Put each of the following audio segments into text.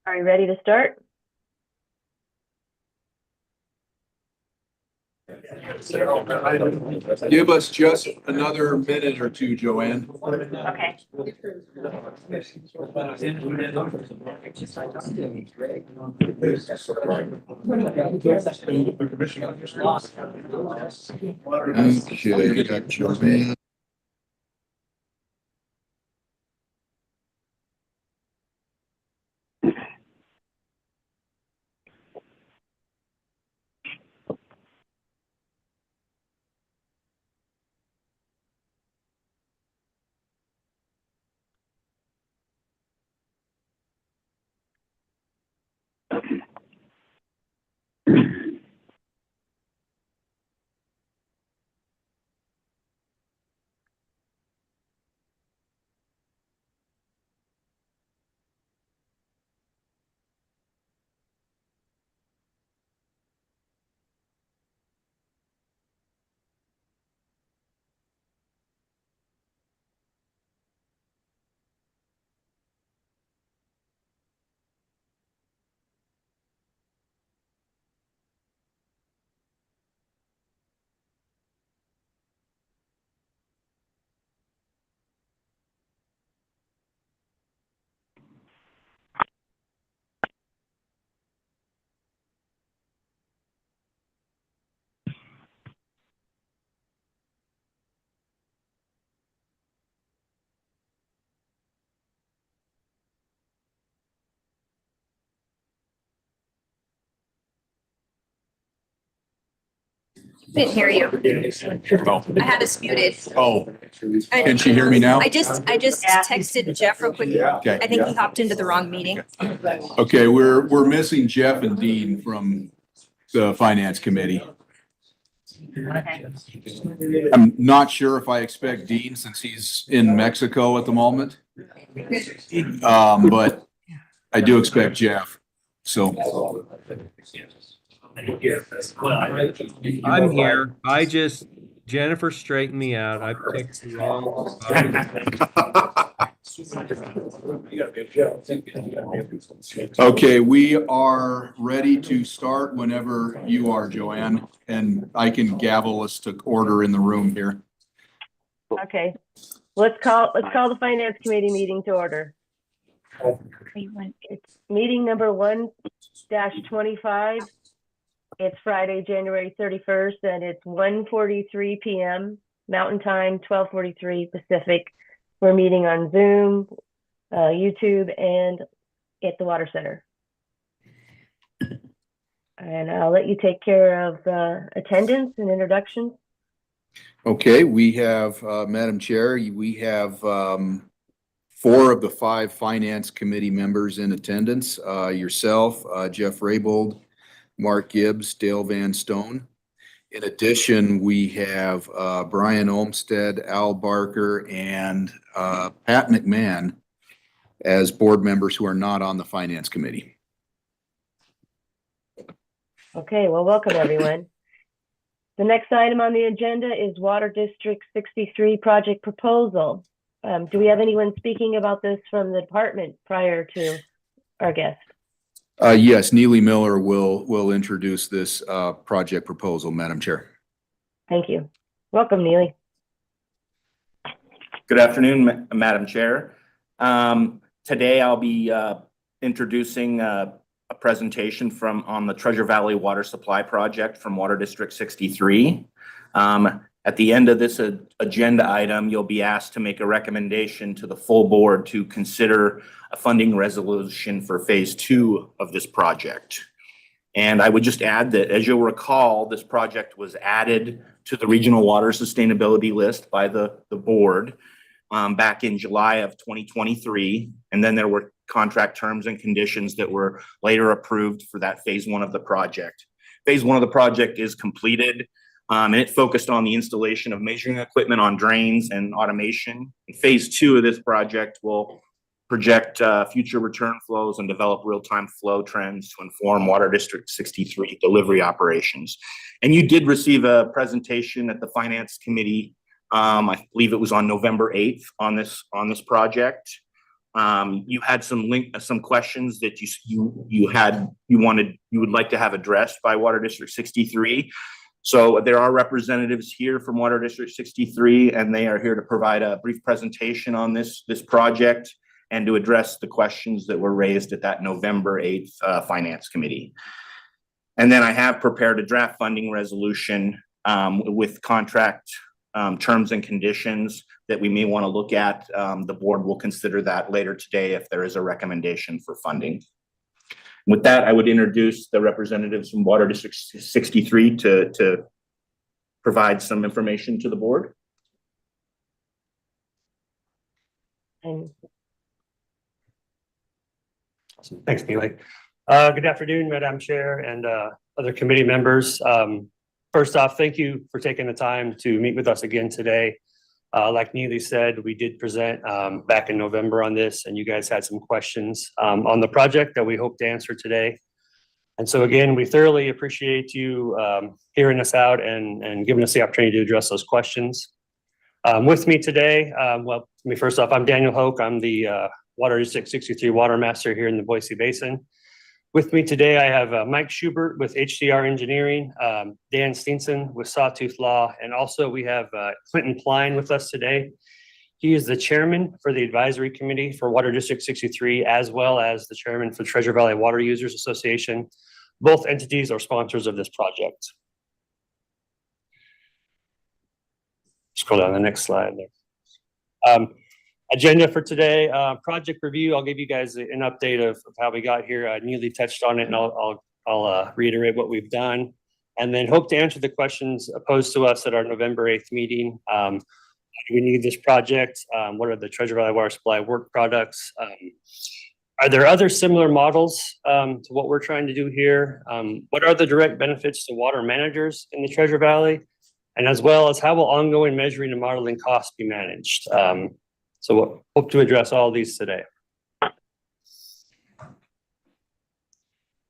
Are you ready to start? Give us just another minute or two, Joanne. Okay. Okay, got Joanne. Didn't hear you. Oh. I had us muted. Oh, can she hear me now? I just texted Jeff real quick. Okay. I think he hopped into the wrong meeting. Okay, we're missing Jeff and Dean from the finance committee. Okay. I'm not sure if I expect Dean since he's in Mexico at the moment. But I do expect Jeff, so. I'm here. Jennifer straightened me out. I picked the wrong. Okay, we are ready to start whenever you are, Joanne, and I can gavel us to order in the room here. Okay. Let's call the finance committee meeting to order. It's meeting number 1-25. It's Friday, January 31st, and it's 1:43 p.m. Mountain Time, 12:43 Pacific. We're meeting on Zoom, YouTube, and at the Water Center. And I'll let you take care of attendance and introductions. Okay, we have, Madam Chair, we have 4 of the 5 finance committee members in attendance. Yourself, Jeff Raybould, Mark Gibbs, Dale Van Stone. In addition, we have Brian Olmstead, Al Barker, and Pat McMahon as board members who are not on the finance committee. Okay, well, welcome everyone. The next item on the agenda is Water District 63 project proposal. Do we have anyone speaking about this from the department prior to our guest? Yes, Neely Miller will introduce this project proposal, Madam Chair. Thank you. Welcome, Neely. Good afternoon, Madam Chair. Today I'll be introducing a presentation on the Treasure Valley Water Supply Project from Water District 63. At the end of this agenda item, you'll be asked to make a recommendation to the full board to consider a funding resolution for phase 2 of this project. And I would just add that, as you'll recall, this project was added to the Regional Water Sustainability List by the board back in July of 2023. And then there were contract terms and conditions that were later approved for that phase 1 of the project. Phase 1 of the project is completed. And it focused on the installation of measuring equipment on drains and automation. And phase 2 of this project will project future return flows and develop real-time flow trends to inform Water District 63 delivery operations. And you did receive a presentation at the Finance Committee. I believe it was on November 8th on this project. You had some questions that you would like to have addressed by Water District 63. So there are representatives here from Water District 63, and they are here to provide a brief presentation on this project and to address the questions that were raised at that November 8th Finance Committee. And then I have prepared a draft funding resolution with contract terms and conditions that we may want to look at. The board will consider that later today if there is a recommendation for funding. With that, I would introduce the representatives from Water District 63 to provide some information to the board. And Awesome. Thanks, Neely. Good afternoon, Madam Chair and other committee members. First off, thank you for taking the time to meet with us again today. Like Neely said, we did present back in November on this, and you guys had some questions on the project that we hope to answer today. And so again, we thoroughly appreciate you hearing us out and giving us the opportunity to address those questions. With me today, well, first off, I'm Daniel Hoke. I'm the Water District 63 Water Master here in the Boise Basin. With me today, I have Mike Schubert with HDR Engineering, Dan Stevenson with Sawtooth Law, and also we have Clinton Pline with us today. He is the chairman for the advisory committee for Water District 63, as well as the chairman for Treasure Valley Water Users Association. Both entities are sponsors of this project. Scroll down the next slide there. Agenda for today, project review. I'll give you guys an update of how we got here. Neely touched on it, and I'll reiterate what we've done, and then hope to answer the questions posed to us at our November 8th meeting. Do we need this project? What are the Treasure Valley Water Supply work products? Are there other similar models to what we're trying to do here? What are the direct benefits to water managers in the Treasure Valley? And as well as how will ongoing measuring and modeling costs be managed? So we'll hope to address all of these today.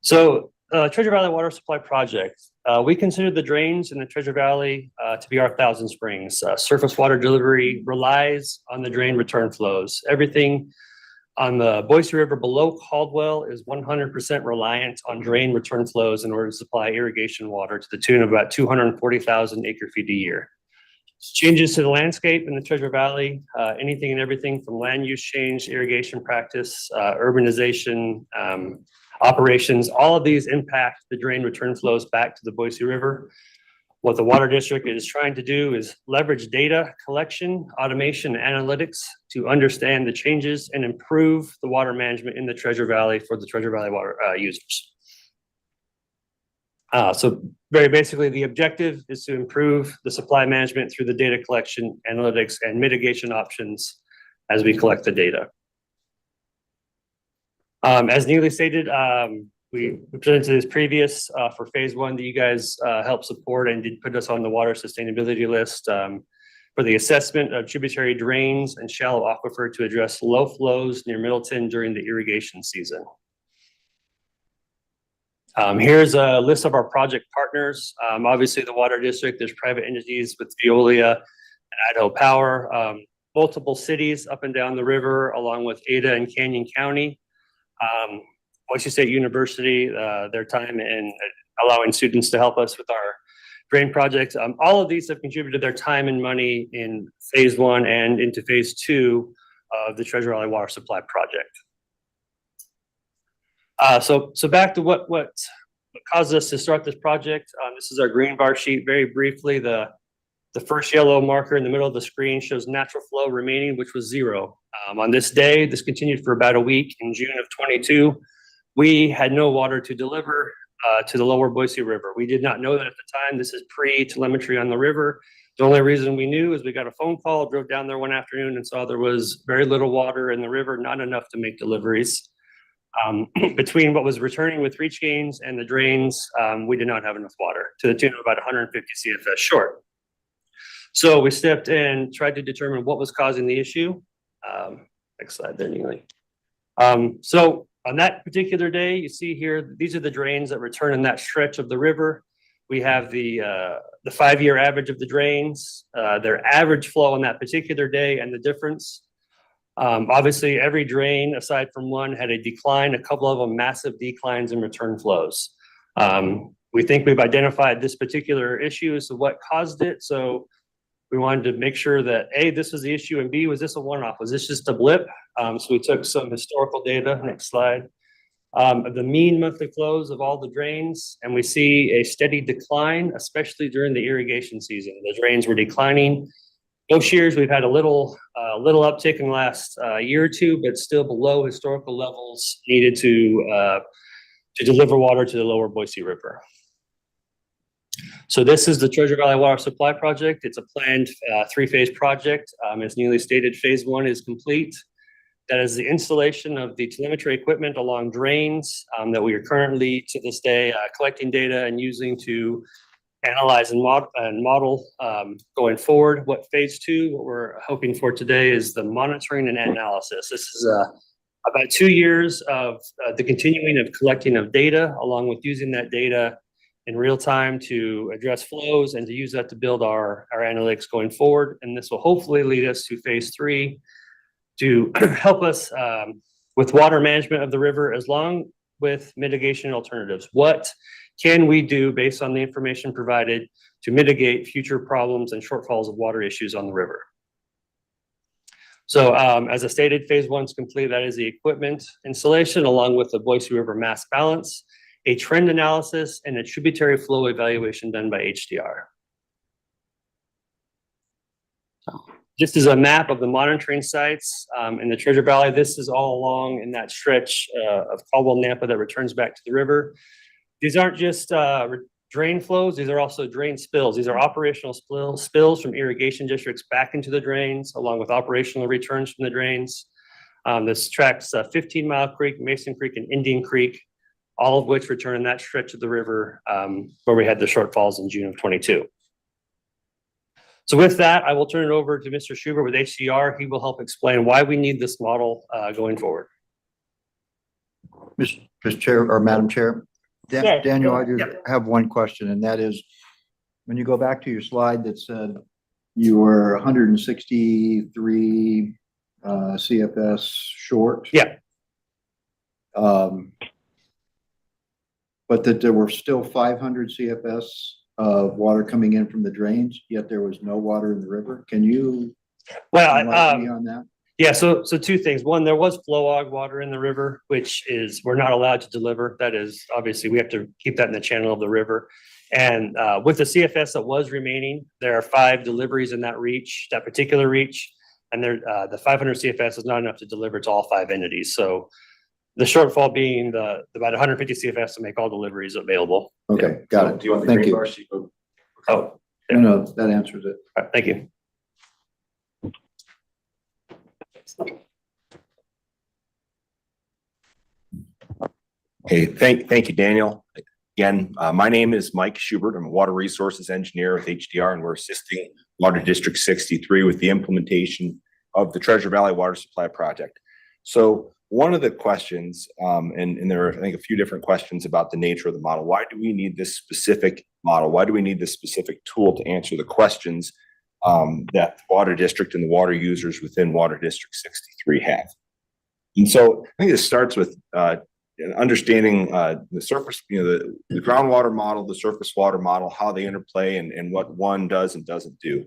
So Treasure Valley Water Supply Project. We consider the drains in the Treasure Valley to be our Thousand Springs. Surface water delivery relies on the drain return flows. Everything on the Boise River below Caldwell is 100% reliant on drain return flows in order to supply irrigation water to the tune of about 240,000 acre feet a year. Changes to the landscape in the Treasure Valley, anything and everything from land use change, irrigation practice, urbanization, operations, all of these impact the drain return flows back to the Boise River. What the Water District is trying to do is leverage data collection, automation, and analytics to understand the changes and improve the water management in the Treasure Valley for the Treasure Valley water users. So very basically, the objective is to improve the supply management through the data collection, analytics, and mitigation options as we collect the data. As Neely stated, we presented this previous for phase one that you guys helped support and did put us on the water sustainability list for the assessment of tributary drains and shallow aquifer to address low flows near Middleton during the irrigation season. Here's a list of our project partners. Obviously, the Water District, there's private entities with Veolia and Idaho Power, multiple cities up and down the river, along with Ada and Canyon County. Boise State University, their time in allowing students to help us with our drain projects. All of these have contributed their time and money in phase one and into phase two of the Treasure Valley Water Supply Project. So back to what caused us to start this project. This is our green bar sheet. Very briefly, the first yellow marker in the middle of the screen shows natural flow remaining, which was 0. On this day, this continued for about a week. In June of 22, we had no water to deliver to the lower Boise River. We did not know that at the time. This is pre-telemetry on the river. The only reason we knew is we got a phone call, drove down there one afternoon and saw there was very little water in the river, not enough to make deliveries. Between what was returning with reach gains and the drains, we did not have enough water to the tune of about 150 CFS short. So we stepped in, tried to determine what was causing the issue. Next slide there, Neely. So on that particular day, you see here, these are the drains that return in that stretch of the river. We have the 5-year average of the drains, their average flow on that particular day and the difference. Obviously, every drain, aside from one, had a decline, a couple of them massive declines in return flows. We think we've identified this particular issue as to what caused it. So we wanted to make sure that A, this was the issue, and B, was this a one-off? Was this just a blip? So we took some historical data, next slide, of the mean monthly flows of all the drains, and we see a steady decline, especially during the irrigation season. The drains were declining. Most years we've had a little uptick in the last year or two, but still below historical levels needed to deliver water to the lower Boise River. So this is the Treasure Valley Water Supply Project. It's a planned 3-phase project. As newly stated, phase 1 is complete. That is the installation of the telemetry equipment along drains that we are currently, to this day, collecting data and using to analyze and model going forward. What phase 2, what we're hoping for today, is the monitoring and analysis. This is about 2 years of the continuing of collecting of data, along with using that data in real time to address flows and to use that to build our analytics going forward. And this will hopefully lead us to phase 3 to help us with water management of the river, as long with mitigation alternatives. What can we do based on the information provided to mitigate future problems and shortfalls of water issues on the river? So as I stated, phase 1 is complete. That is the equipment installation, along with the Boise River mass balance, a trend analysis, and a tributary flow evaluation done by HDR. This is a map of the monitoring sites in the Treasure Valley. This is all along in that stretch of Caldwell-Nampa that returns back to the river. These aren't just drain flows, these are also drain spills. These are operational spills from irrigation districts back into the drains, along with operational returns from the drains. This tracks 15 Mile Creek, Mason Creek, and Indian Creek, all of which return in that stretch of the river where we had the shortfalls in June of 22. So with that, I will turn it over to Mr. Schubert with HDR. He will help explain why we need this model going forward. Mr. Chair or Madam Chair, Yes. Daniel, I just have one question, and that is, when you go back to your slide that said you were 163 CFS short. Yeah. But that there were still 500 CFS of water coming in from the drains, yet there was no water in the river. Can you enlighten me on that? Yeah, so 2 things. One, there was flow-og water in the river, which is, we're not allowed to deliver. That is, obviously, we have to keep that in the channel of the river. And with the CFS that was remaining, there are 5 deliveries in that reach, that particular reach. And the 500 CFS is not enough to deliver to all 5 entities. So the shortfall being about 150 CFS to make all deliveries available. Okay, got it. Do you want the Thank green you. bar sheet? Oh, No, that answers it. all right, thank you. Okay, thank you, Daniel. Again, my name is Mike Schubert. I'm a water resources engineer with HDR, and we're assisting Water District 63 with the implementation of the Treasure Valley Water Supply Project. So one of the questions, and there are, I think, a few different questions about the nature of the model. Why do we need this specific model? Why do we need this specific tool to answer the questions that the Water District and the water users within Water District 63 have? And so I think this starts with understanding the surface, the groundwater model, the surface water model, how they interplay, and what one does and doesn't do.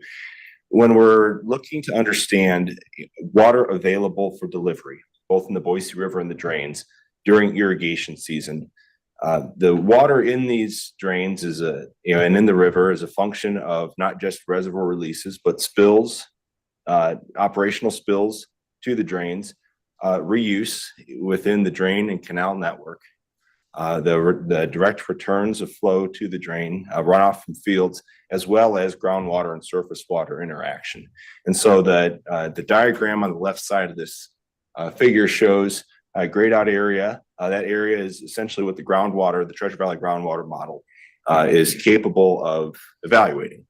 When we're looking to understand water available for delivery, both in the Boise River and the drains during irrigation season, the water in these drains is and in the river is a function of not just reservoir releases, but spills, operational spills to the drains, reuse within the drain and canal network, the direct returns of flow to the drain, runoff from fields, as well as groundwater and surface water interaction. And so the diagram on the left side of this figure shows a grayed out area. That area is essentially what the groundwater, the Treasure Valley groundwater model is capable of evaluating.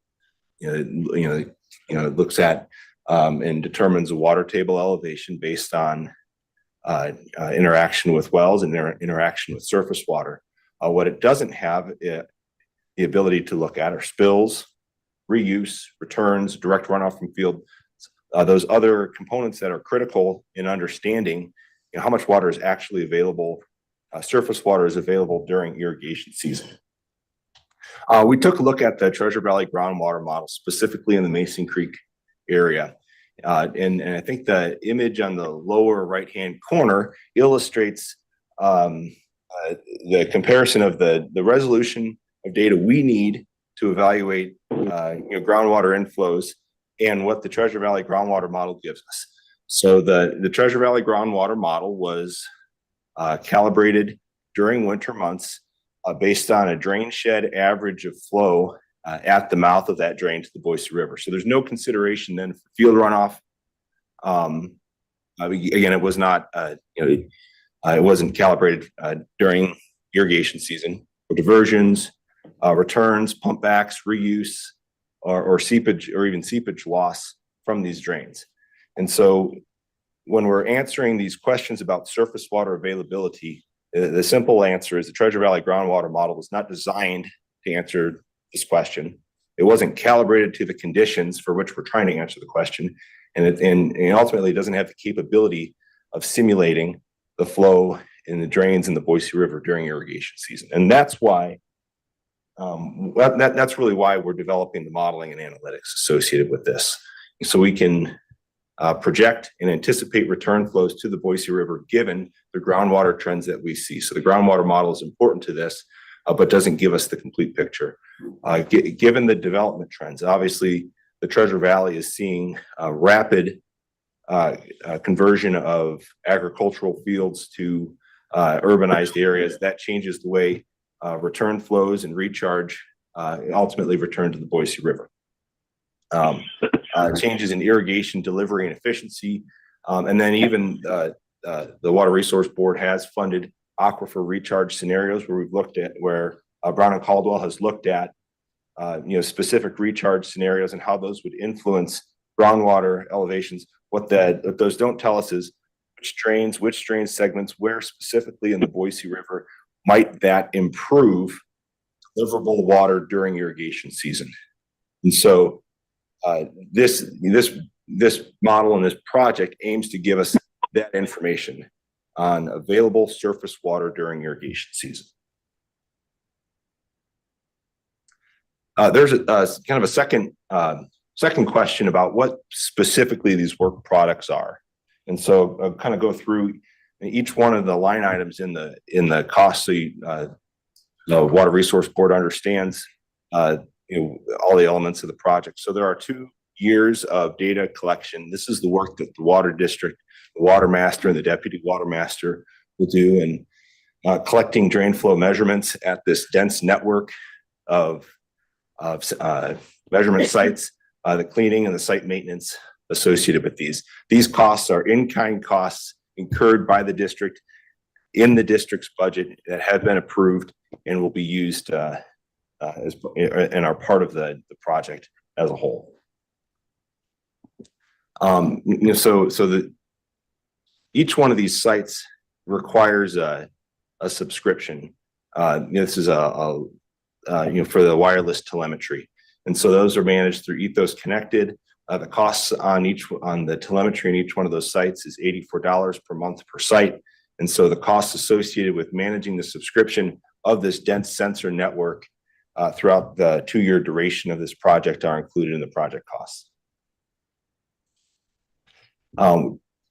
It looks at and determines a water table elevation based on interaction with wells and interaction with surface water. What it doesn't have the ability to look at are spills, reuse, returns, direct runoff from field, those other components that are critical in understanding how much water is actually available, surface water is available during irrigation season. We took a look at the Treasure Valley groundwater model, specifically in the Mason Creek area. And I think the image on the lower right-hand corner illustrates the comparison of the resolution of data we need to evaluate groundwater inflows and what the Treasure Valley groundwater model gives us. So the Treasure Valley groundwater model was calibrated during winter months based on a drain shed average of flow at the mouth of that drain to the Boise River. So there's no consideration then for field runoff. Again, it was not, it wasn't calibrated during irrigation season. For diversions, returns, pump backs, reuse, or seepage, or even seepage loss from these drains. And so when we're answering these questions about surface water availability, the simple answer is the Treasure Valley groundwater model was not designed to answer this question. It wasn't calibrated to the conditions for which we're trying to answer the question. And ultimately it doesn't have the capability of simulating the flow in the drains in the Boise River during irrigation season. And that's why, that's really why we're developing the modeling and analytics associated with this. So we can project and anticipate return flows to the Boise River given the groundwater trends that we see. So the groundwater model is important to this, but doesn't give us the complete picture. Given the development trends, obviously the Treasure Valley is seeing a rapid conversion of agricultural fields to urbanized areas. That changes the way return flows and recharge ultimately return to the Boise River. Changes in irrigation delivery and efficiency, and then even the Water Resource Board has funded aquifer recharge scenarios where we've looked at where Brown and Caldwell has looked at specific recharge scenarios and how those would influence groundwater elevations. What those don't tell us is which drain segments, where specifically in the Boise River might that improve deliverable water during irrigation season. And so this model and this project aims to give us that information on available surface water during irrigation season. There's a kind of a second question about what specifically these work products are. And so I'll kind of go through each one of the line items in the cost so the Water Resource Board understands all the elements of the project. So there are 2 years of data collection. This is the work that the Water District, the Water Master, and the Deputy Water Master will do in collecting drain flow measurements at this dense network of measurement sites, the cleaning and the site maintenance associated with these. These costs are in-kind costs incurred by the district in the district's budget that have been approved and will be used and are part of the project as a whole. Each one of these sites requires a subscription. This is for the wireless telemetry, and so those are managed through Ethos Connected. The costs on the telemetry in each one of those sites is $84 per month per site, and so the costs associated with managing the subscription of this dense sensor network throughout the 2-year duration of this project are included in the project costs.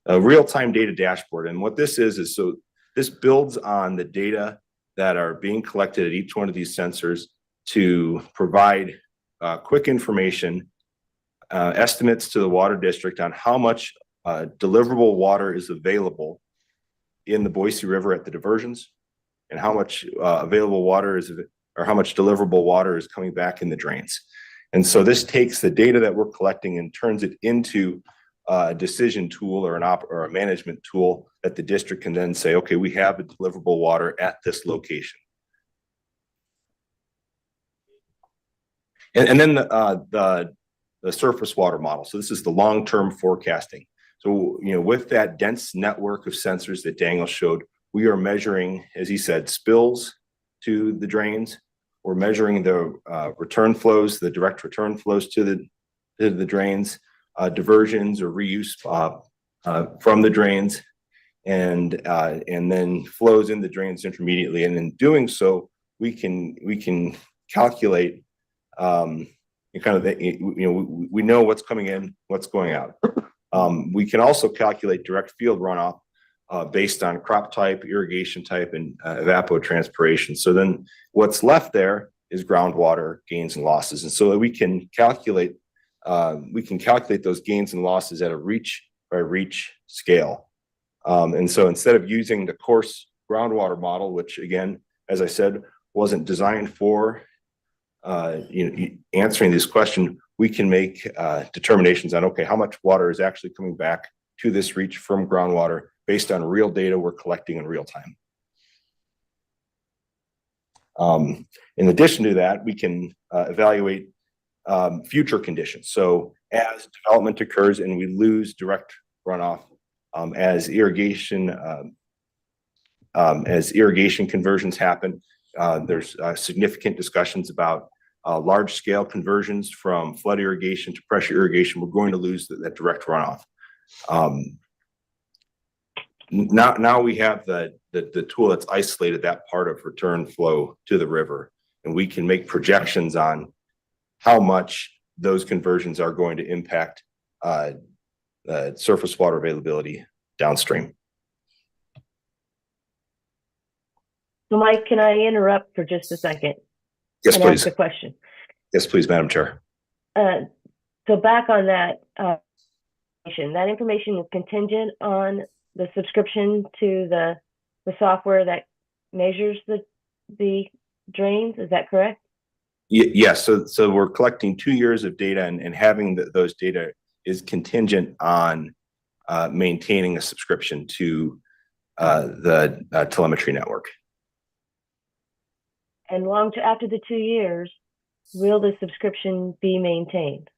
A real-time data dashboard, and what this is so this builds on the data that are being collected at each one of these sensors to provide quick information, estimates to the Water District on how much deliverable water is available in the Boise River at the diversions, and how much available water is, or how much deliverable water is coming back in the drains. And so this takes the data that we're collecting and turns it into a decision tool or a management tool that the district can then say, okay, we have the deliverable water at this location. And then the surface water model. So this is the long-term forecasting. So, with that dense network of sensors that Daniel showed, we are measuring, as he said, spills to the drains. We're measuring the return flows, the direct return flows to the drains, diversions or reuse from the drains, and then flows in the drains intermediately. And in doing so, we can calculate we know what's coming in, what's going out. We can also calculate direct field runoff based on crop type, irrigation type, and evapotranspiration. So then what's left there is groundwater gains and losses. And so we can calculate those gains and losses at a reach by reach scale. And so instead of using the coarse groundwater model, which again, as I said, wasn't designed for answering this question, we can make determinations on, okay, how much water is actually coming back to this reach from groundwater based on real data we're collecting in real time. In addition to that, we can evaluate future conditions. So as development occurs and we lose direct runoff, as irrigation conversions happen, there's significant discussions about large scale conversions from flood irrigation to pressure irrigation. We're going to lose that direct runoff. Now we have the tool that's isolated that part of return flow to the river, and we can make projections on how much those conversions are going to impact surface water availability downstream. So Mike, can I interrupt for just a second? Yes, and please. Ask a question. Yes, please, Madam Chair. So back on that, that information is contingent on the subscription to the software that measures the drains. Is that correct? Yes. So we're collecting 2 years of data, and having those data is contingent on maintaining a subscription to the telemetry network. And after the 2 years, will the subscription be maintained?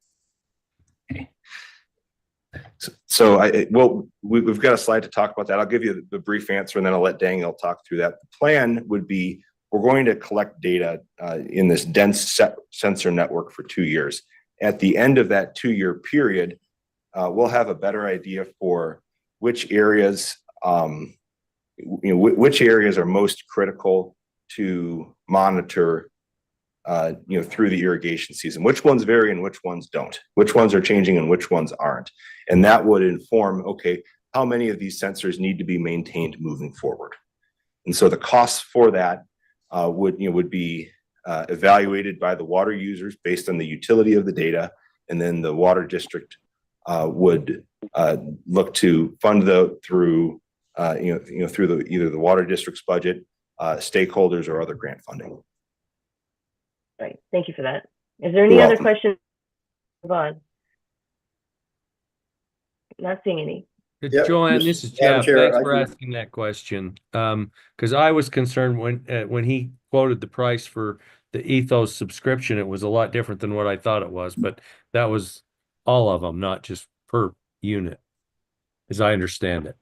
So we've got a slide to talk about that. I'll give you the brief answer, and then I'll let Daniel talk through that. The plan would be, we're going to collect data in this dense sensor network for 2 years. At the end of that 2-year period, we'll have a better idea for which areas, which areas are most critical to monitor, through the irrigation season, which ones vary and which ones don't, which ones are changing and which ones aren't. And that would inform, okay, how many of these sensors need to be maintained moving forward. And so the costs for that would be evaluated by the water users based on the utility of the data. And then the water district would look to fund through either the water district's budget, stakeholders, or other grant funding. Right. Thank you for that. Is there any You're other welcome. questions? Move on. Not seeing any. Yep, Joanne, Mr. this is Madam Jeff. Chair, Thanks I for can- asking that question. Because I was concerned when he quoted the price for the Ethos subscription, it was a lot different than what I thought it was, but that was all of them, not just per unit, as I understand it.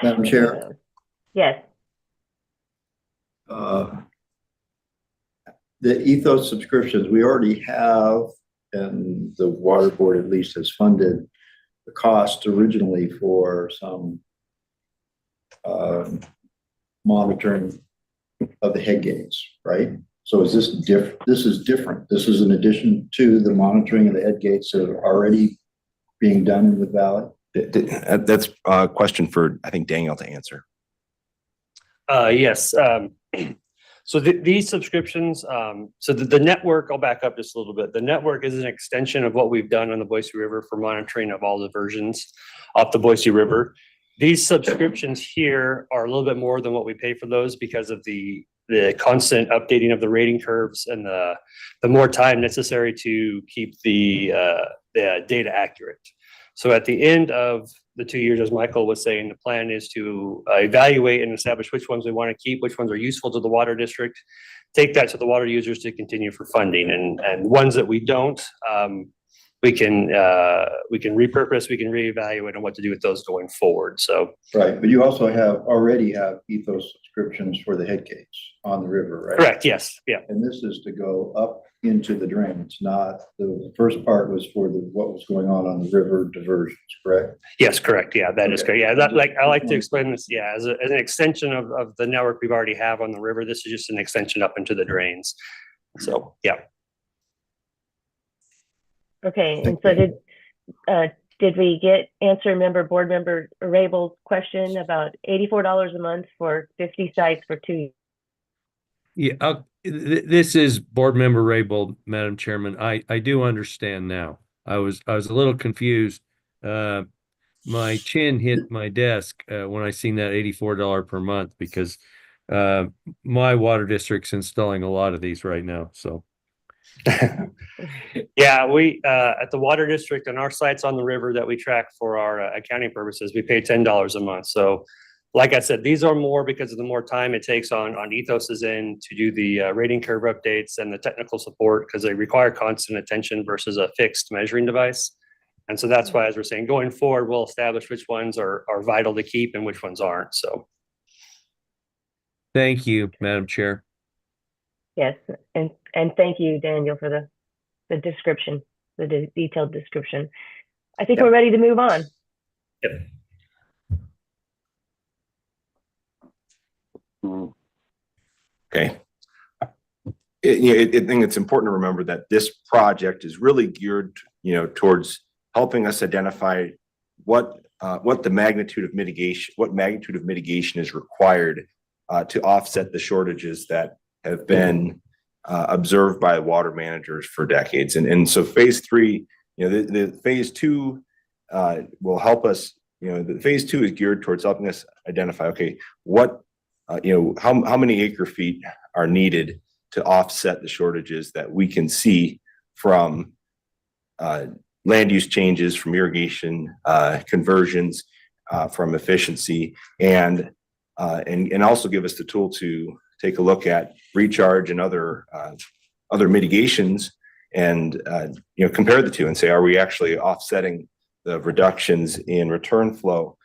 Madam Chair, Yes. the Ethos subscriptions, we already have, and the water board at least has funded the cost originally for some monitoring of the head gates, right? So is this this is different. This is in addition to the monitoring of the head gates that are already being done in the valley? That's a question for, I think, Daniel to answer. Yes. So these subscriptions, so the network, I'll back up just a little bit. The network is an extension of what we've done on the Boise River for monitoring of all the versions off the Boise River. These subscriptions here are a little bit more than what we pay for those because of the constant updating of the rating curves and the more time necessary to keep the data accurate. So at the end of the 2 years, as Michael was saying, the plan is to evaluate and establish which ones we want to keep, which ones are useful to the water district, take that to the water users to continue for funding, and ones that we don't, we can repurpose, we can reevaluate on what to do with those going forward. So Right, but you also already have ethos subscriptions for the head gates on the river, right? correct, yes, yeah. And this is to go up into the drains, not, the first part was for what was going on the river diversions, correct? Yes, correct. Yeah, that is Okay. correct. Yeah, that, like, I like to explain this, yeah, as an extension of the network we've already have on the river. This is just an extension up into the drains. So, yeah. Okay, and so did we answer board member Raybould's question about $84 a month for 50 sites for 2 years? Yeah, this is Board Member Raybould, Madam Chairman. I do understand now. I was a little confused. My chin hit my desk when I seen that $84 per month because my water district's installing a lot of these right now. So Yeah, we at the water district and our sites on the river that we track for our accounting purposes, we pay $10 a month. So like I said, these are more because of the more time it takes on Ethos's end to do the rating curve updates and the technical support, because they require constant attention versus a fixed measuring device. And so that's why, as we're saying, going forward, we'll establish which ones are vital to keep and which ones aren't. So thank you, Madam Chair. Yes, and thank you, Daniel, for the description, the detailed description. I think we're ready to move on. Yep. Okay. I think it's important to remember that this project is really geared, towards helping us identify what the magnitude of mitigation is required to offset the shortages that have been observed by water managers for decades. And so phase 3, the phase 2 will help us. The phase 2 is geared towards helping us identify, okay, how many acre feet are needed to offset the shortages that we can see from land use changes, from irrigation conversions, from efficiency, and also give us the tool to take a look at recharge and other mitigations, and compare the two and say, are we actually offsetting the reductions in return flow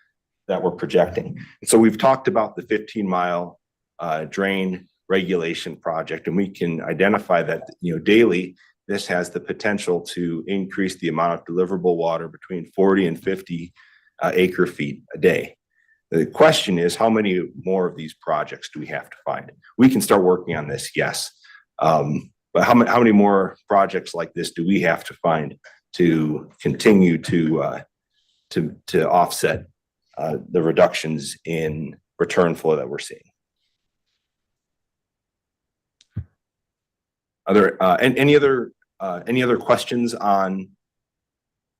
that we're projecting? And so we've talked about the 15-mile drain regulation project, and we can identify that daily this has the potential to increase the amount of deliverable water between 40 and 50 acre feet a day. The question is, how many more of these projects do we have to find? We can start working on this, yes, but how many more projects like this do we have to find to continue to offset the reductions in return flow that we're seeing? Are there any other questions on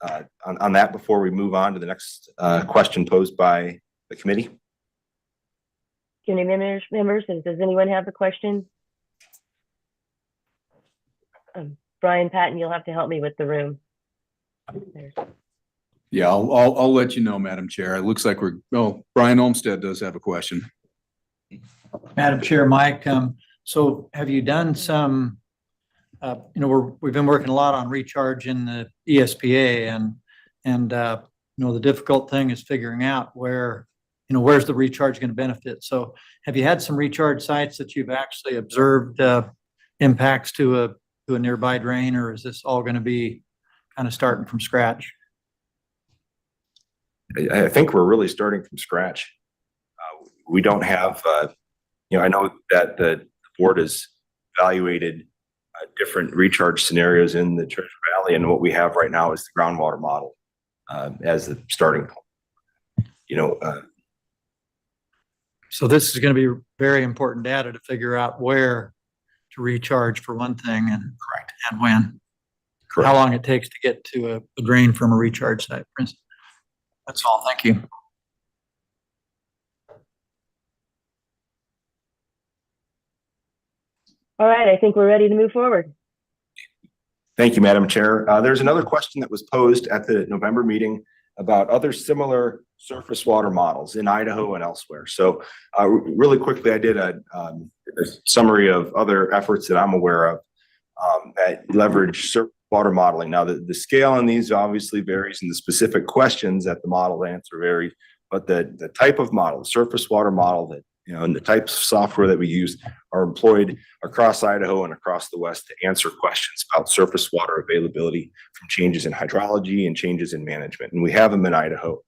that before we move on to the next question posed by the committee? Committee members, does anyone have a question? Brian Patton, you'll have to help me with the room. Yeah, I'll let you know, Madam Chair. It looks like Brian Olmstead does have a question. Madam Chair, Mike, so have you done some, we've been working a lot on recharge in the ESPA, and the difficult thing is figuring out where's the recharge going to benefit. So have you had some recharge sites that you've actually observed impacts to a nearby drain, or is this all going to be kind of starting from scratch? I think we're really starting from scratch. We don't have, I know that the board has evaluated different recharge scenarios in the Treasure Valley, and what we have right now is the groundwater model as the starting point. So this is going to be very important data to figure out where to recharge for one thing, and Correct. And when. Correct. How long it takes to get to a drain from a recharge site, for instance. That's all. Thank you. All right, I think we're ready to move forward. Thank you, Madam Chair. There's another question that was posed at the November meeting about other similar surface water models in Idaho and elsewhere. So really quickly, I did a summary of other efforts that I'm aware of that leverage surface water modeling. Now, the scale on these obviously varies and the specific questions that the model answer varies, but the type of model, the surface water model that, and the types of software that we use are employed across Idaho and across the West to answer questions about surface water availability from changes in hydrology and changes in management. And we have them in Idaho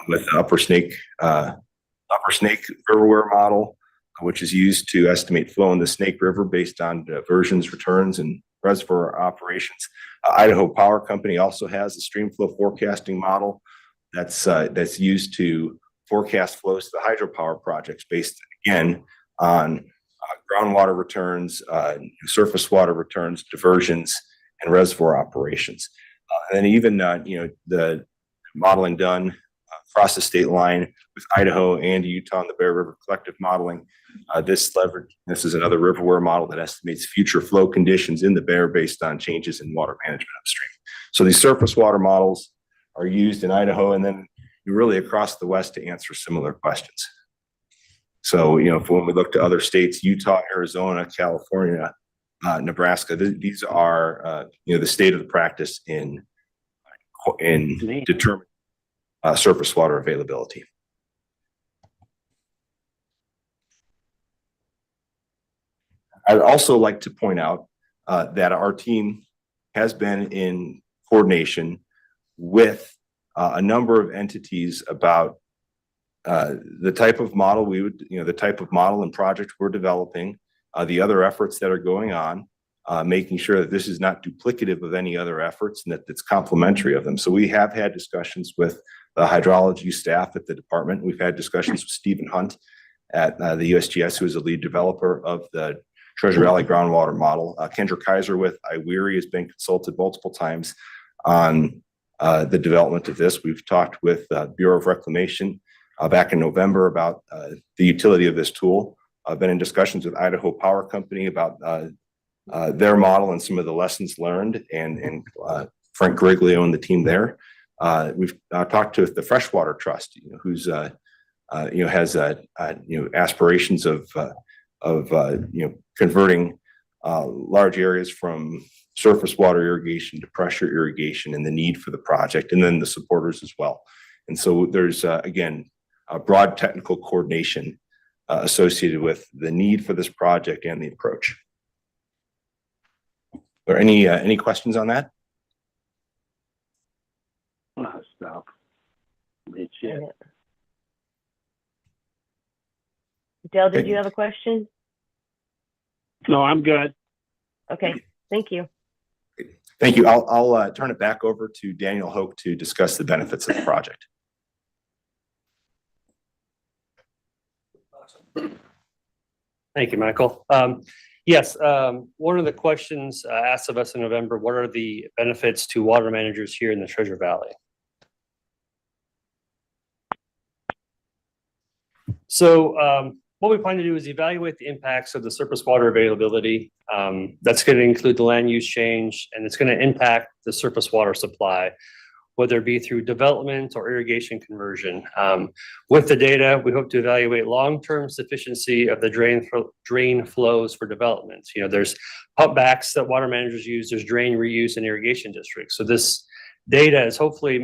with the Upper Snake Riverware model, which is used to estimate flow in the Snake River based on diversions, returns, and reservoir operations. Idaho Power Company also has a stream flow forecasting model that's used to forecast flows to the hydropower projects based, again, on groundwater returns, surface water returns, diversions, and reservoir operations. And then even, the modeling done across the state line with Idaho and Utah and the Bear River Collective modeling. This is another riverware model that estimates future flow conditions in the Bear based on changes in water management upstream. So these surface water models are used in Idaho and then really across the West to answer similar questions. So, when we look to other states, Utah, Arizona, California, Nebraska, these are, the state of the practice in determining surface water availability. I'd also like to point out that our team has been in coordination with a number of entities about the type of model the type of model and project we're developing, the other efforts that are going on, making sure that this is not duplicative of any other efforts and that it's complementary of them. So we have had discussions with the hydrology staff at the department. We've had discussions with Stephen Hunt at the USGS, who is the lead developer of the Treasure Valley groundwater model. Kendra Kaiser with IWERI has been consulted multiple times on the development of this. We've talked with Bureau of Reclamation back in November about the utility of this tool. I've been in discussions with Idaho Power Company about their model and some of the lessons learned, and Frank Griglio and the team there. We've talked to the Freshwater Trust, who's has aspirations of converting large areas from surface water irrigation to pressure irrigation and the need for the project, and then the supporters as well. And so there's again a broad technical coordination associated with the need for this project and the approach. Are there any questions on that? Stop. Dale, did you have a question? No, I'm good. Okay, thank you. Thank you. I'll turn it back over to Daniel Hoke to discuss the benefits of the project. Thank you, Michael. Yes, one of the questions asked of us in November, what are the benefits to water managers here in the Treasure Valley? So what we plan to do is evaluate the impacts of the surface water availability. That's going to include the land use change, and it's going to impact the surface water supply, whether it be through development or irrigation conversion. With the data, we hope to evaluate long-term sufficiency of the drain flows for development. There's pump backs that water managers use, there's drain reuse and irrigation districts. So this data is hopefully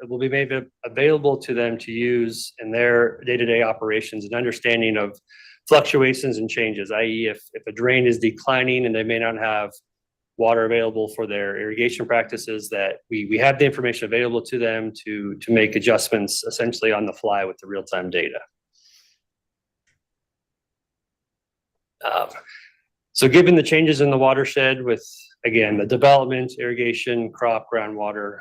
will be made available to them to use in their day-to-day operations and understanding of fluctuations and changes, i.e. if a drain is declining and they may not have water available for their irrigation practices, that we have the information available to them to make adjustments essentially on the fly with the real-time data. So given the changes in the watershed with, again, the development, irrigation, crop, groundwater,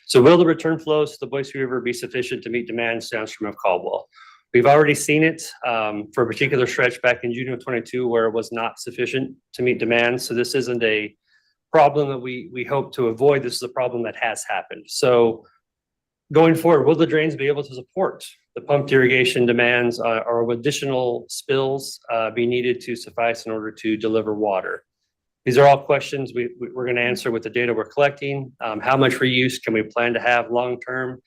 so will the return flows to the Boise River be sufficient to meet demands downstream of Caldwell? We've already seen it for a particular stretch back in June of 22 where it was not sufficient to meet demands. So this isn't a problem that we hope to avoid. This is a problem that has happened. So going forward, will the drains be able to support the pumped irrigation demands, or will additional spills be needed to suffice in order to deliver water? These are all questions we're going to answer with the data we're collecting. How much reuse can we plan to have long-term?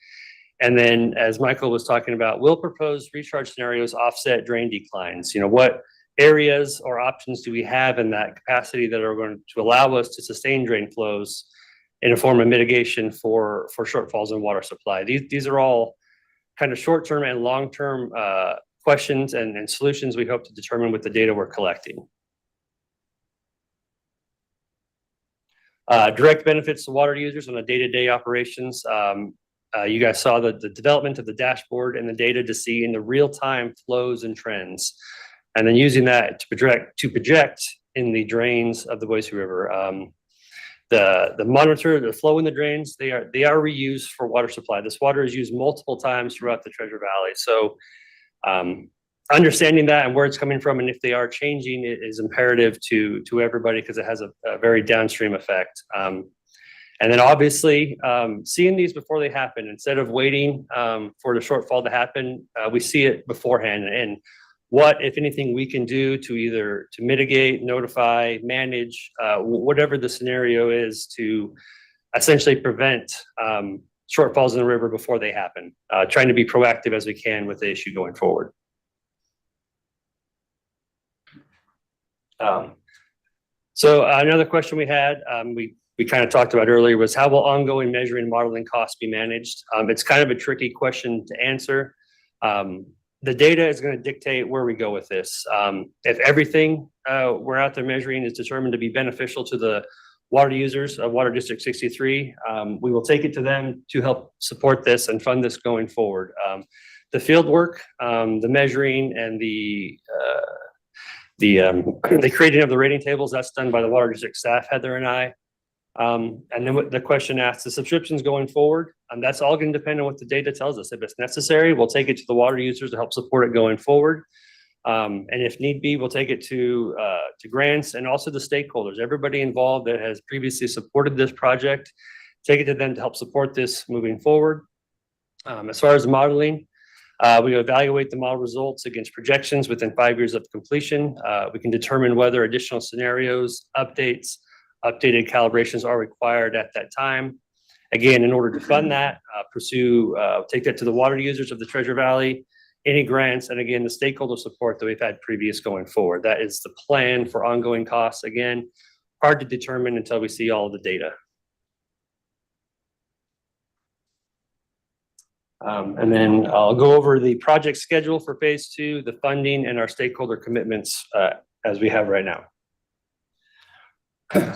And then, as Michael was talking about, will proposed recharge scenarios offset drain declines? What areas or options do we have in that capacity that are going to allow us to sustain drain flows in a form of mitigation for shortfalls in water supply? These are all kind of short-term and long-term questions and solutions we hope to determine with the data we're collecting. Direct benefits to water users on a day-to-day operations. You guys saw the development of the dashboard and the data to see in the real-time flows and trends, and then using that to project in the drains of the Boise River. The monitor, the flow in the drains, they are reused for water supply. This water is used multiple times throughout the Treasure Valley. So understanding that and where it's coming from and if they are changing, it is imperative to everybody because it has a very downstream effect. And then obviously seeing these before they happen, instead of waiting for the shortfall to happen, we see it beforehand. And what, if anything, we can do to either to mitigate, notify, manage, whatever the scenario is to essentially prevent shortfalls in the river before they happen, trying to be proactive as we can with the issue going forward. So another question we had, we kind of talked about earlier was how will ongoing measuring and modeling costs be managed? It's kind of a tricky question to answer. The data is going to dictate where we go with this. If everything we're out there measuring is determined to be beneficial to the water users of Water District 63, we will take it to them to help support this and fund this going forward. The field work, the measuring, and the creating of the rating tables, that's done by the Water District staff, Heather and I. And then the question asks, the subscriptions going forward, that's all going to depend on what the data tells us. If it's necessary, we'll take it to the water users to help support it going forward. And if need be, we'll take it to grants and also the stakeholders, everybody involved that has previously supported this project, take it to them to help support this moving forward. As far as modeling, we evaluate the model results against projections within 5 years of completion. We can determine whether additional scenarios, updated calibrations are required at that time. Again, in order to fund that, take that to the water users of the Treasure Valley, any grants, and again, the stakeholder support that we've had previous going forward. That is the plan for ongoing costs. Again, hard to determine until we see all of the data. And then I'll go over the project schedule for phase 2, the funding, and our stakeholder commitments as we have right now.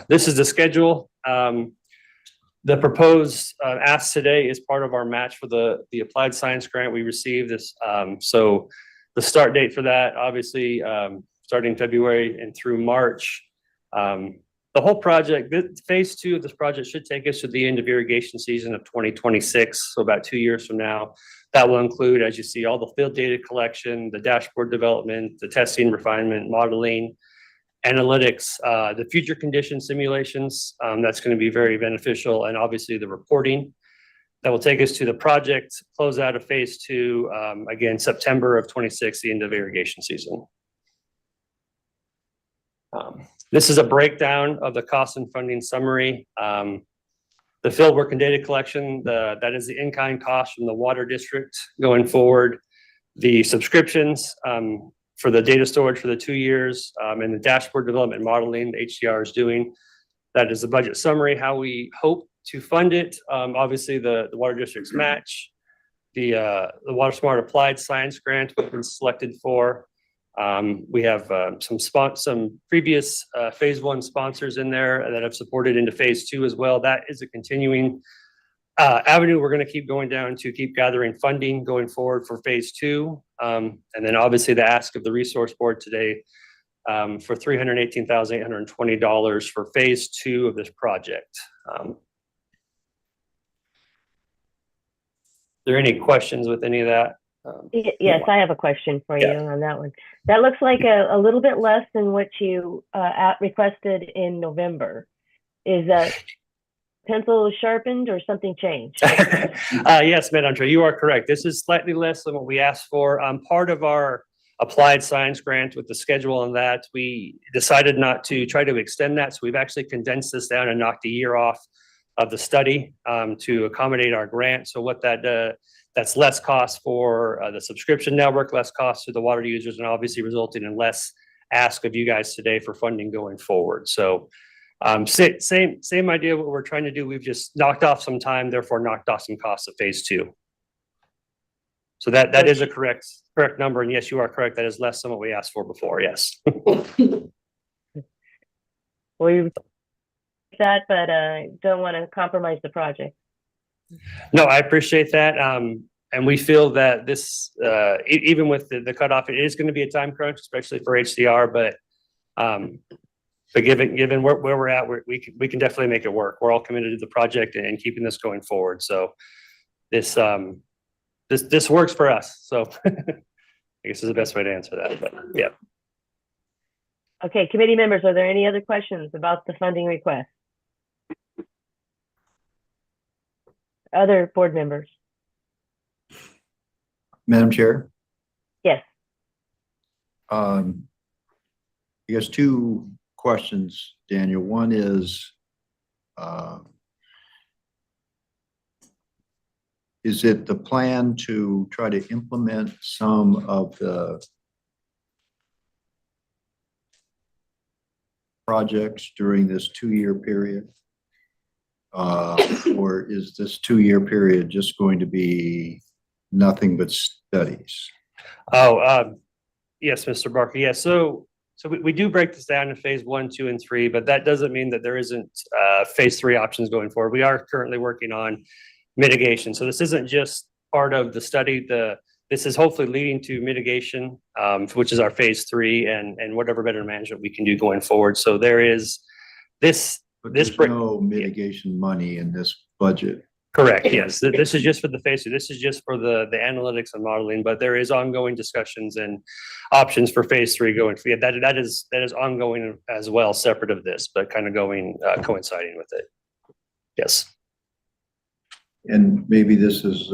This is the schedule. The proposed ask today is part of our match for the applied science grant we received. So the start date for that, obviously, starting February and through March. The whole project, phase 2 of this project should take us to the end of irrigation season of 2026, so about 2 years from now. That will include, as you see, all the field data collection, the dashboard development, the testing, refinement, modeling, analytics, the future condition simulations. That's going to be very beneficial, and obviously the reporting that will take us to the project closeout of phase 2, again, September of 26, the end of irrigation season. This is a breakdown of the cost and funding summary. The field work and data collection, that is the in-kind cost from the water district going forward. The subscriptions for the data storage for the 2 years, and the dashboard development modeling the HDR is doing. That is the budget summary, how we hope to fund it. Obviously, the water district's match, the Water Smart Applied Science Grant we've been selected for. We have some previous phase 1 sponsors in there that have supported into phase 2 as well. That is a continuing avenue we're going to keep going down to keep gathering funding going forward for phase 2. And then obviously the ask of the resource board today for $318,820 for phase 2 of this project. Are there any questions with any of that? Yes, I have a question for you on that one. That looks like a little bit less than what you requested in November. Is that pencil sharpened or something changed? Yes, Madam Chair, you are correct. This is slightly less than what we asked for. Part of our applied science grant with the schedule on that, we decided not to try to extend that. So we've actually condensed this down and knocked a year off of the study to accommodate our grant. So what that's less cost for the subscription network, less cost to the water users, and obviously resulting in less ask of you guys today for funding going forward. So same idea what we're trying to do. We've just knocked off some time, therefore knocked off some costs of phase 2. So that is a correct number. And yes, you are correct. That is less than what we asked for before. Yes. We that, but don't want to compromise the project. No, I appreciate that. And we feel that this, even with the cutoff, it is going to be a time crunch, especially for HDR. But given where we're at, we can definitely make it work. We're all committed to the project and keeping this going forward. So this works for us. So I guess is the best way to answer that. But yeah. Okay, committee members, are there any other questions about the funding request? Other board members? Madam Chair, Yes. I guess two questions, Daniel. One is it the plan to try to implement some of the projects during this 2-year period? Or is this 2-year period just going to be nothing but studies? Yes, Mr. Barker. Yes. So we do break this down in phase 1, 2, and 3, but that doesn't mean that there isn't phase 3 options going forward. We are currently working on mitigation. So this isn't just part of the study. This is hopefully leading to mitigation, which is our phase 3 and whatever better management we can do going forward. So there is this. But there's no mitigation money in this budget. Correct. Yes. This is just for the phase 2. This is just for the analytics and modeling, but there is ongoing discussions and options for phase 3 going. Yeah, that is ongoing as well, separate of this, but kind of going coinciding with it. Yes. And maybe this is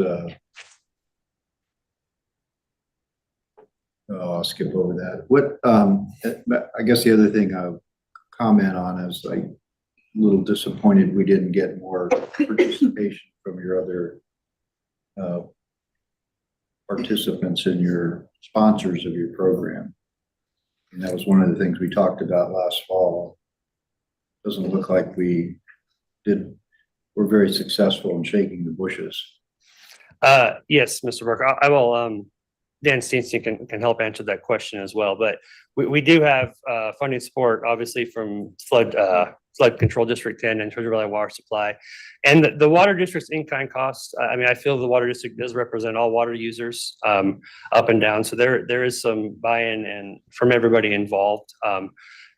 I'll skip over that. What I guess the other thing I'll comment on is I'm a little disappointed we didn't get more participation from your other participants and your sponsors of your program. And that was one of the things we talked about last fall. Doesn't look like we're very successful in shaking the bushes. Yes, Mr. Barker. I will. Dan Stevenson can help answer that question as well. But we do have funding support, obviously, from Flood Control District 10 and Treasure Valley Water Supply. And the water district's in-kind costs, I mean, I feel the water district does represent all water users up and down. So there is some buy-in and from everybody involved.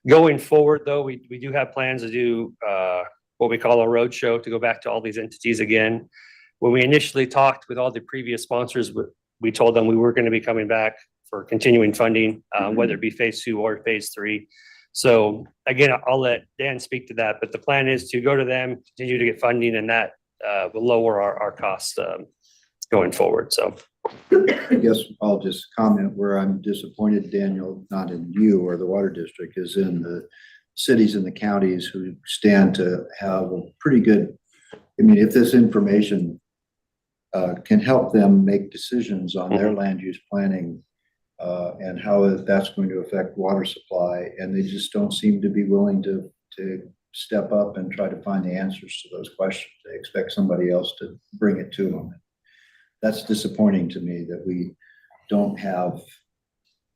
Going forward, though, we do have plans to do what we call a roadshow to go back to all these entities again. When we initially talked with all the previous sponsors, we told them we were going to be coming back for continuing funding, whether it be phase 2 or phase 3. So again, I'll let Dan speak to that, but the plan is to go to them, continue to get funding, and that will lower our costs going forward. So I guess I'll just comment where I'm disappointed, Daniel, not in you or the water district, is in the cities and the counties who stand to have a pretty good, I mean, if this information can help them make decisions on their land use planning and how that's going to affect water supply, and they just don't seem to be willing to step up and try to find the answers to those questions. They expect somebody else to bring it to them. That's disappointing to me that we don't have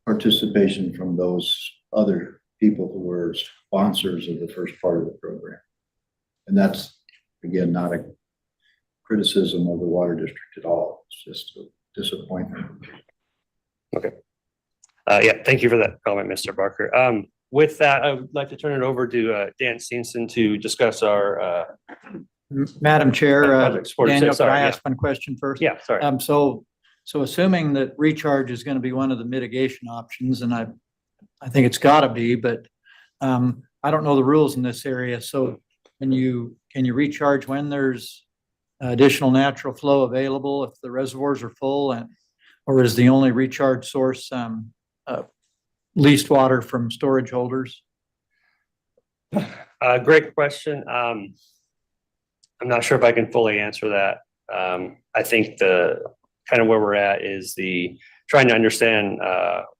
participation from those other people who were sponsors of the first part of the program. And that's, again, not a criticism of the water district at all. It's just a disappointment. Okay. Yeah, thank you for that comment, Mr. Barker. With that, I would like to turn it over to Dan Stevenson to discuss our Madam Chair, project support. Daniel, can Sorry, I yeah. ask one question first? Yeah, sorry. So assuming that recharge is going to be one of the mitigation options, and I think it's got to be, but I don't know the rules in this area. So can you recharge when there's additional natural flow available if the reservoirs are full, or is the only recharge source leased water from storage holders? Great question. I'm not sure if I can fully answer that. I think the kind of where we're at is the trying to understand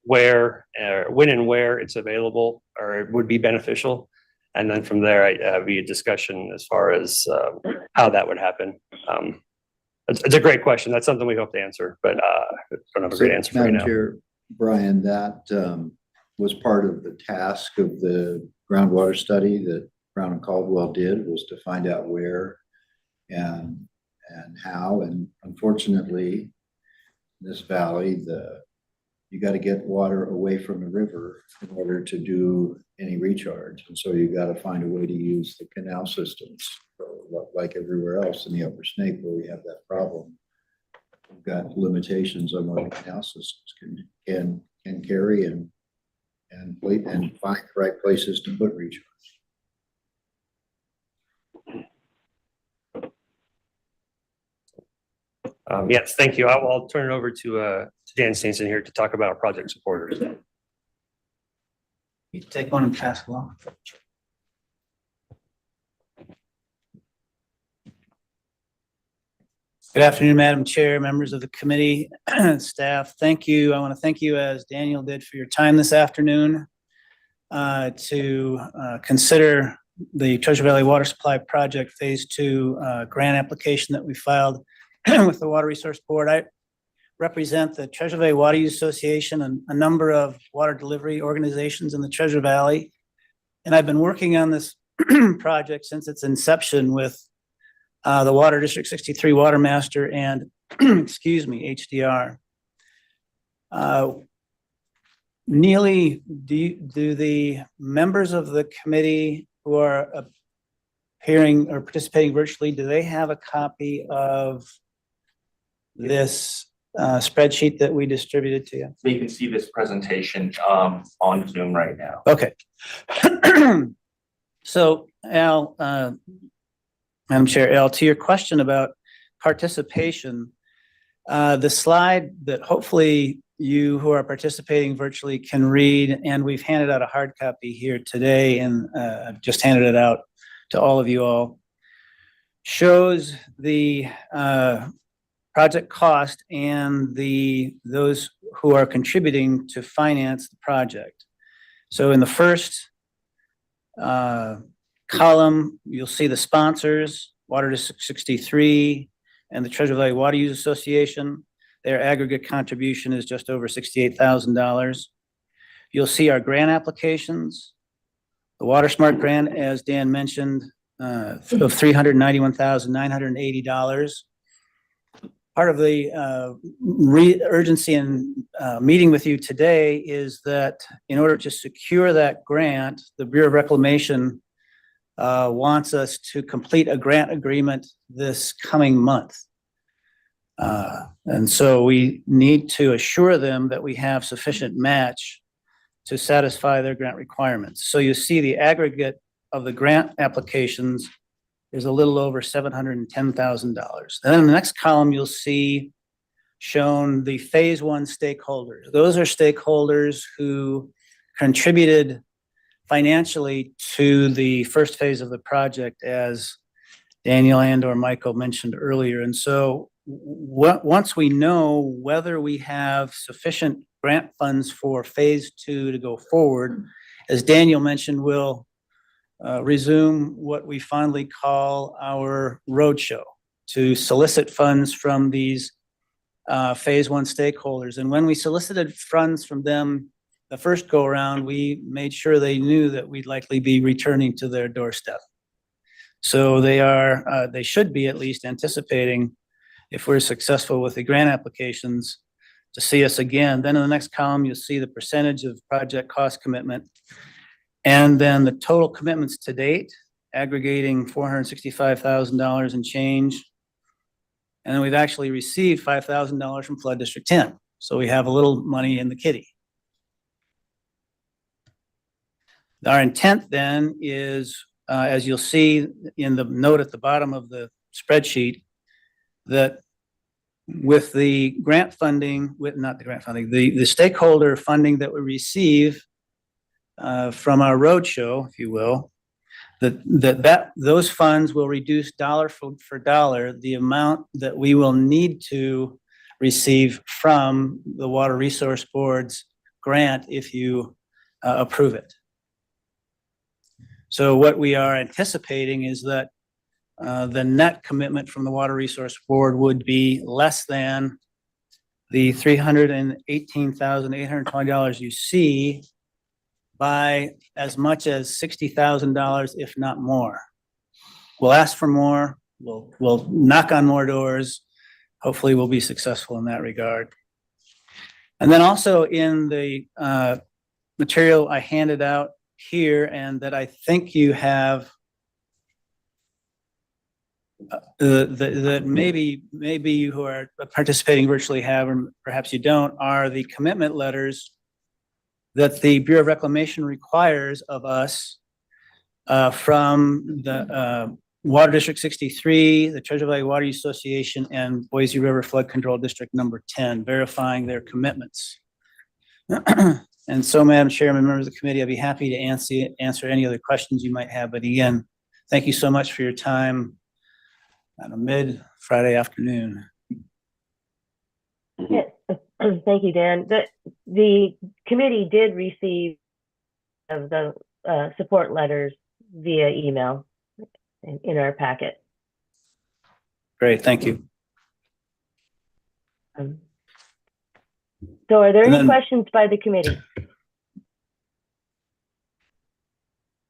where, when and where it's available or it would be beneficial. And then from there, be a discussion as far as how that would happen. It's a great question. That's something we hope to answer, but I don't have a great answer for you Madam now. Chair, Brian, that was part of the task of the groundwater study that Brown and Caldwell did, was to find out where and how. And unfortunately, in this valley, you got to get water away from the river in order to do any recharge. And so you got to find a way to use the canal systems. So like everywhere else in the Upper Snake where we have that problem, we've got limitations on what the canal systems can carry and find the right places to put recharge. Yes, thank you. I'll turn it over to Dan Stevenson here to talk about our project supporters. You take one and pass along. Good afternoon, Madam Chair, members of the committee, staff. Thank you. I want to thank you, as Daniel did, for your time this afternoon to consider the Treasure Valley Water Supply Project Phase 2 grant application that we filed with the Water Resource Board. I represent the Treasure Valley Water Use Association and a number of water delivery organizations in the Treasure Valley. And I've been working on this project since its inception with the Water District 63 Water Master and, excuse me, HDR. Neely, do the members of the committee who are appearing or participating virtually, do they have a copy of this spreadsheet that we distributed to you? So you can see this presentation on Zoom right now. Okay. So Al, Madam Chair, Al, to your question about participation, the slide that hopefully you who are participating virtually can read, and we've handed out a hard copy here today, and I've just handed it out to all of you all, shows the project cost and those who are contributing to finance the project. So in the first column, you'll see the sponsors, Water District 63 and the Treasure Valley Water Use Association. Their aggregate contribution is just over $68,000. You'll see our grant applications. The Water Smart grant, as Dan mentioned, of $391,980. Part of the urgency in meeting with you today is that in order to secure that grant, the Bureau of Reclamation wants us to complete a grant agreement this coming month. And so we need to assure them that we have sufficient match to satisfy their grant requirements. So you see the aggregate of the grant applications is a little over $710,000. Then in the next column, you'll see shown the Phase 1 stakeholders. Those are stakeholders who contributed financially to the first phase of the project, as Daniel and or Michael mentioned earlier. And so once we know whether we have sufficient grant funds for Phase 2 to go forward, as Daniel mentioned, we'll resume what we fondly call our roadshow to solicit funds from these Phase 1 stakeholders. And when we solicited funds from them the first go around, we made sure they knew that we'd likely be returning to their doorstep. So they should be at least anticipating, if we're successful with the grant applications, to see us again. Then in the next column, you'll see the percentage of project cost commitment. And then the total commitments to date, aggregating $465,000 and change. And then we've actually received $5,000 from Flood District 10. So we have a little money in the kitty. Our intent then is, as you'll see in the note at the bottom of the spreadsheet, that with the grant funding, the stakeholder funding that we receive from our roadshow, if you will, those funds will reduce dollar for dollar the amount that we will need to receive from the Water Resource Board's grant if you approve it. So what we are anticipating is that the net commitment from the Water Resource Board would be less than the $318,820 you see by as much as $60,000, if not more. We'll ask for more. We'll knock on more doors. Hopefully we'll be successful in that regard. And then also in the material I handed out here and that I think you have that maybe you who are participating virtually have, or perhaps you don't, are the commitment letters that the Bureau of Reclamation requires of us from the Water District 63, the Treasure Valley Water Use Association, and Boise River Flood Control District number 10, verifying their commitments. And so, Madam Chairman, members of the committee, I'd be happy to answer any other questions you might have. But again, thank you so much for your time on a mid-Friday afternoon. Yeah. Thank you, Dan. The committee did receive of the support letters via email in our packet. Great, thank you. So are there And any then- questions by the committee?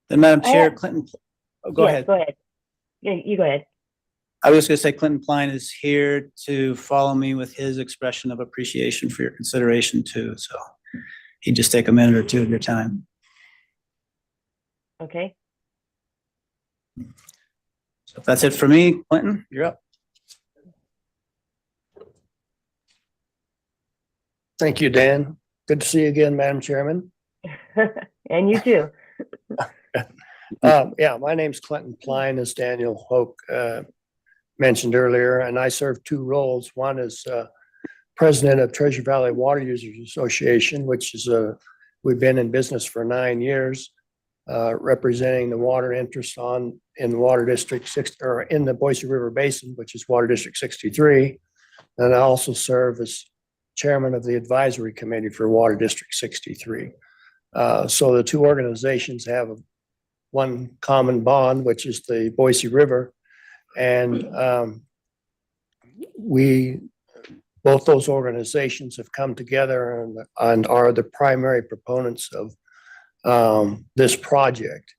Then, Madam Chair, have- Clinton, oh, go Yes, ahead. Go ahead. Yeah, you go ahead. I was just gonna say Clinton Pline is here to follow me with his expression of appreciation for your consideration too. So he'd just take a minute or two of your time. Okay. So if that's it for me, Clinton, you're up. Thank you, Dan. Good to see you again, Madam Chairman. And you too. Yeah, my name's Clinton Pline, as Daniel Hoke mentioned earlier, and I serve two roles. One is president of Treasure Valley Water Users Association, which is we've been in business for 9 years, representing the water interest in Water District 6 or in the Boise River Basin, which is Water District 63. And I also serve as chairman of the advisory committee for Water District 63. So the two organizations have one common bond, which is the Boise River. And both those organizations have come together and are the primary proponents of this project.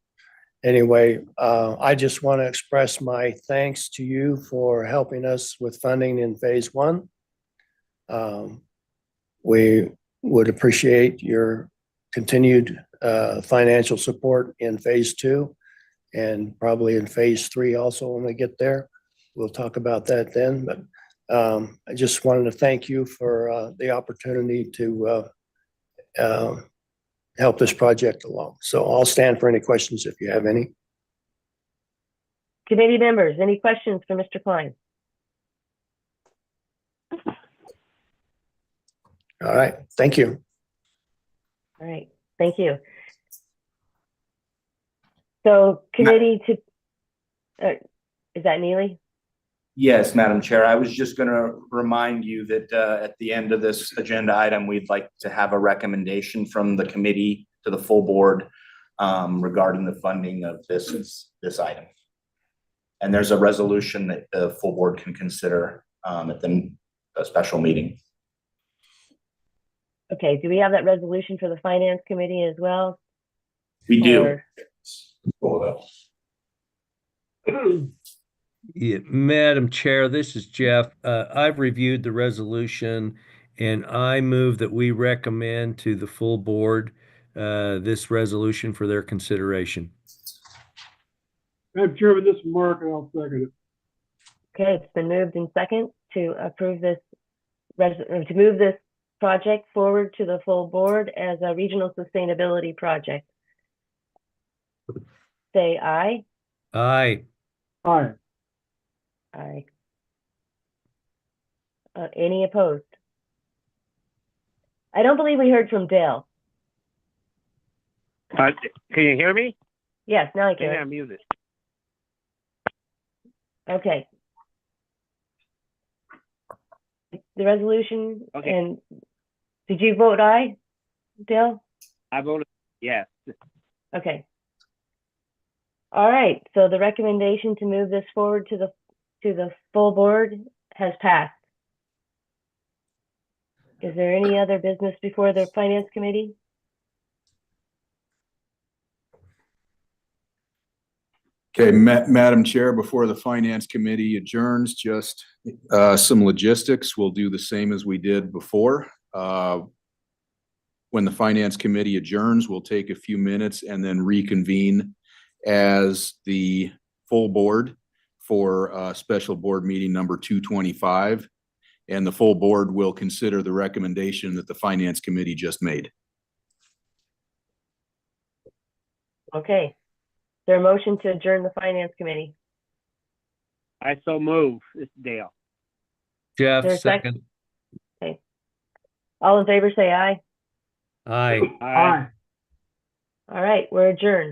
Anyway, I just want to express my thanks to you for helping us with funding in phase one. We would appreciate your continued financial support in phase two and probably in phase three also when we get there. We'll talk about that then, but I just wanted to thank you for the opportunity to help this project along. So I'll stand for any questions if you have any. Committee members, any questions for Mr. Klein? All right, thank you. All right, thank you. So committee to, is that Neely? Yes, Madam Chair. I was just going to remind you that at the end of this agenda item, we'd like to have a recommendation from the committee to the full board regarding the funding of this item. And there's a resolution that the full board can consider at the special meeting. Okay, do we have that resolution for the finance committee as well? We do. Or- Yeah, Madam Chair, this is Jeff. I've reviewed the resolution and I move that we recommend to the full board this resolution for their consideration. Madam Chairman, this is Mark, and I'll second it. Okay, it's been moved in second to approve this, to move this project forward to the full board as a regional sustainability project. Say aye. Aye. Aye. Aye. Any opposed? I don't believe we heard from Dale. Can you hear me? Yes, now I Yeah, can. I'm muted. Okay. the resolution? Okay. And did you vote aye, Dale? I voted yes. Okay. All right, so the recommendation to move this forward to the full board has passed. Is there any other business before the finance committee? Okay, Madam Chair, before the finance committee adjourns, just some logistics. We'll do the same as we did before. When the finance committee adjourns, we'll take a few minutes and then reconvene as the full board for special board meeting number 225. And the full board will consider the recommendation that the finance committee just made. Okay. Is there a motion to adjourn the finance committee? I so move. It's Dale. Jeff, There's a sec- second. All in favor, say aye. Aye. Aye. All right, we're adjourned.